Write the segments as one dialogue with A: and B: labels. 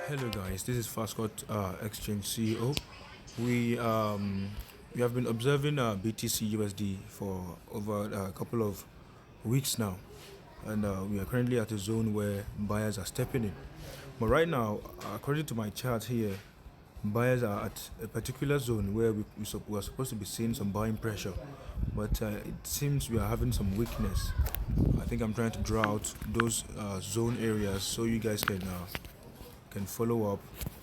A: Hello guys, this is Fastcott Exchange CEO. We um, we have been observing BTC USD for over a couple of weeks now, and we are currently at a zone where buyers are stepping in. But right now, according to my chart here, buyers are at a particular zone where we are supposed to be seeing some buying pressure, but it seems we are having some weakness. I think I'm trying to draw out those zone areas so you guys can follow up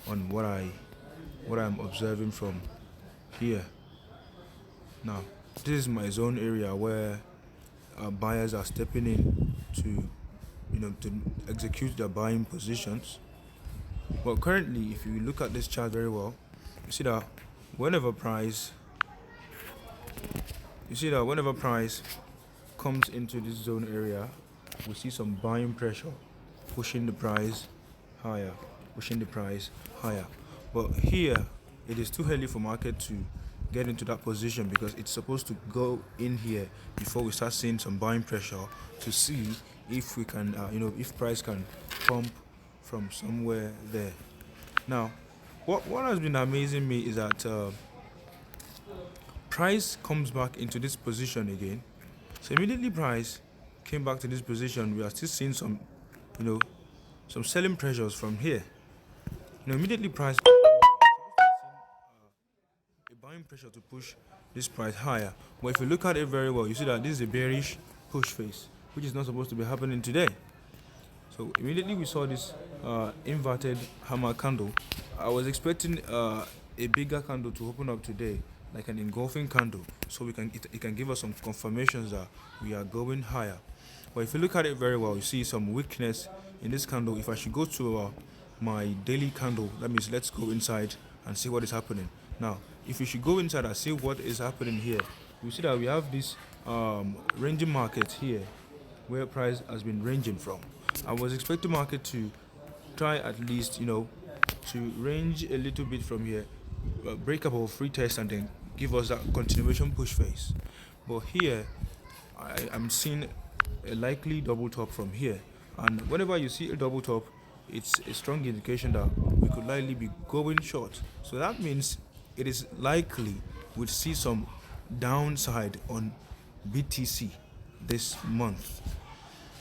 A: on what I'm observing from here. Now, this is my zone area where buyers are stepping in to to execute their buying positions. But currently, if you look at this chart very well, you see that whenever price whenever price comes into this zone area, we see some buying pressure pushing the price higher, pushing the price higher. But here, it is too early for market to get into that position because it's supposed to go in here before we start seeing some buying pressure to see if we can, if price can pump from somewhere there. Now, what has been amazing me is that price comes back into this position again. So immediately price came back to this position, we are still seeing some, you know, some selling pressures from here. Immediately price a buying pressure to push this price higher. But if you look at it very well, you see that this is a bearish push phase, which is not supposed to be happening today. So immediately we saw this inverted hammer candle. I was expecting a bigger candle to open up today, like an engulfing candle, so it can give us some confirmations that we are going higher. But if you look at it very well, you see some weakness in this candle. If I should go to my daily candle, that means let's go inside and see what is happening. Now, if you should go inside and see what is happening here, you see that we have this ranging market here where price has been ranging from. I was expecting market to try at least, to range a little bit from here, break up our free test and then give us that continuation push phase. But here, I'm seeing a likely double top from here. And whenever you see a double top, it's a strong indication that we could likely be going short. So that means it is likely we'll see some downside on BTC this month.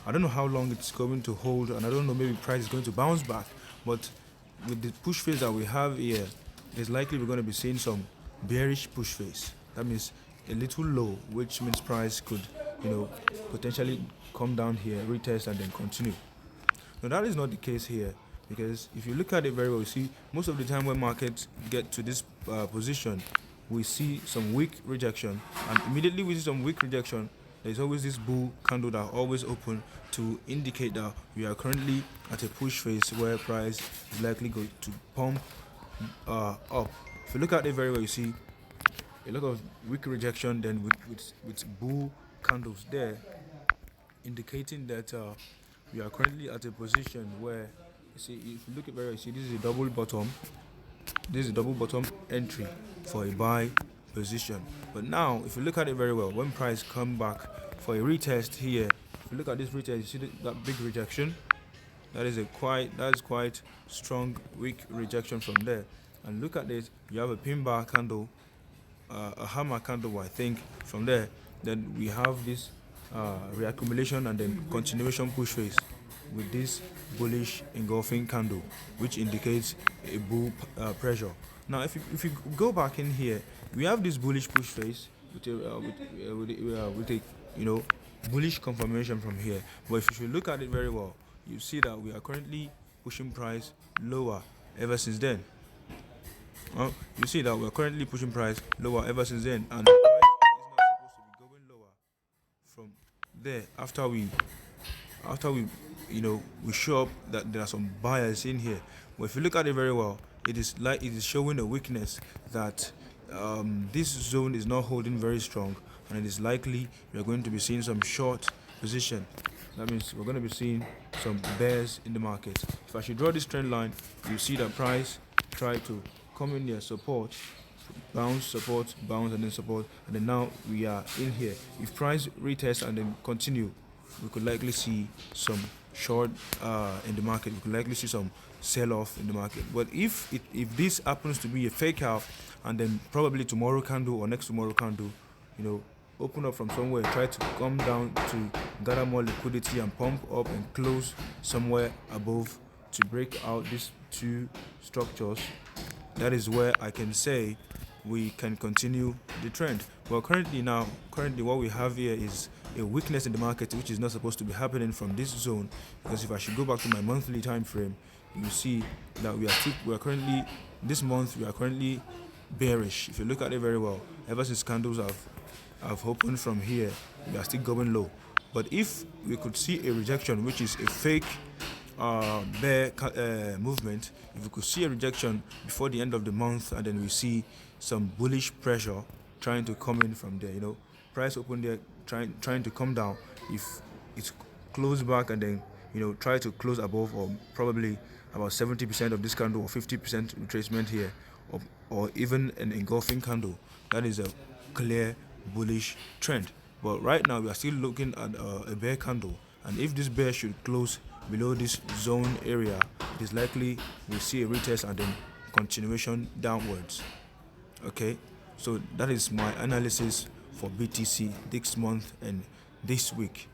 A: I don't know how long it's going to hold, and I don't know, maybe price is going to bounce back. But with the push phase that we have here, it's likely we're going to be seeing some bearish push phase. That means a little low, which means price could, potentially come down here, retest, and then continue. Now that is not the case here, because if you look at it very well, you see most of the time when markets get to this position, we see some weak rejection, and immediately we see some weak rejection. There's always this bull candle that always open to indicate that we are currently at a push phase where price is likely going to pump up. If you look at it very well, you see a lot of weak rejection, then with bull candles there, indicating that we are currently at a position where, you see, if you look at very well, you see this is a double bottom. This is a double bottom entry for a buy position. But now, if you look at it very well, when price come back for a retest here, if you look at this retest, you see that big rejection. That is quite strong, weak rejection from there. And look at this, you have a pin bar candle, a hammer candle, I think, from there. Then we have this reaccumulation and then continuation push phase with this bullish engulfing candle, which indicates a bull pressure. Now, if you go back in here, we have this bullish push phase with a bullish confirmation from here. But if you look at it very well, you see that we are currently pushing price lower ever since then. You see that we are currently pushing price lower ever since then, and the price is not supposed to be going lower from there after we we show up that there are some buyers in here. But if you look at it very well, it is showing a weakness that this zone is not holding very strong, and it is likely we are going to be seeing some short position. That means we're going to be seeing some bears in the market. If I should draw this trend line, you see that price try to come in here, support, bounce, and then support, and then now we are in here. If price retest and then continue, we could likely see some short in the market. We could likely see some sell-off in the market. But if this happens to be a fake out, and then probably tomorrow candle or next tomorrow candle, open up from somewhere, try to come down to gather more liquidity and pump up and close somewhere above to break out these two structures, that is where I can say we can continue the trend. Well, currently what we have here is a weakness in the market, which is not supposed to be happening from this zone, because if I should go back to my monthly time frame, you see that we are currently this month we are currently bearish. If you look at it very well, ever since candles have opened from here, we are still going low. But if we could see a rejection, which is a fake bear movement, if we could see a rejection before the end of the month, and then we see some bullish pressure trying to come in from there, price open there trying to come down, if it's close back and then try to close above, or probably about 70% of this candle or 50% retracement here, or even an engulfing candle, that is a clear bullish trend. But right now we are still looking at a bear candle, and if this bear should close below this zone area, it is likely we'll see a retest and then continuation downwards. Okay, so that is my analysis for BTC this month and this week.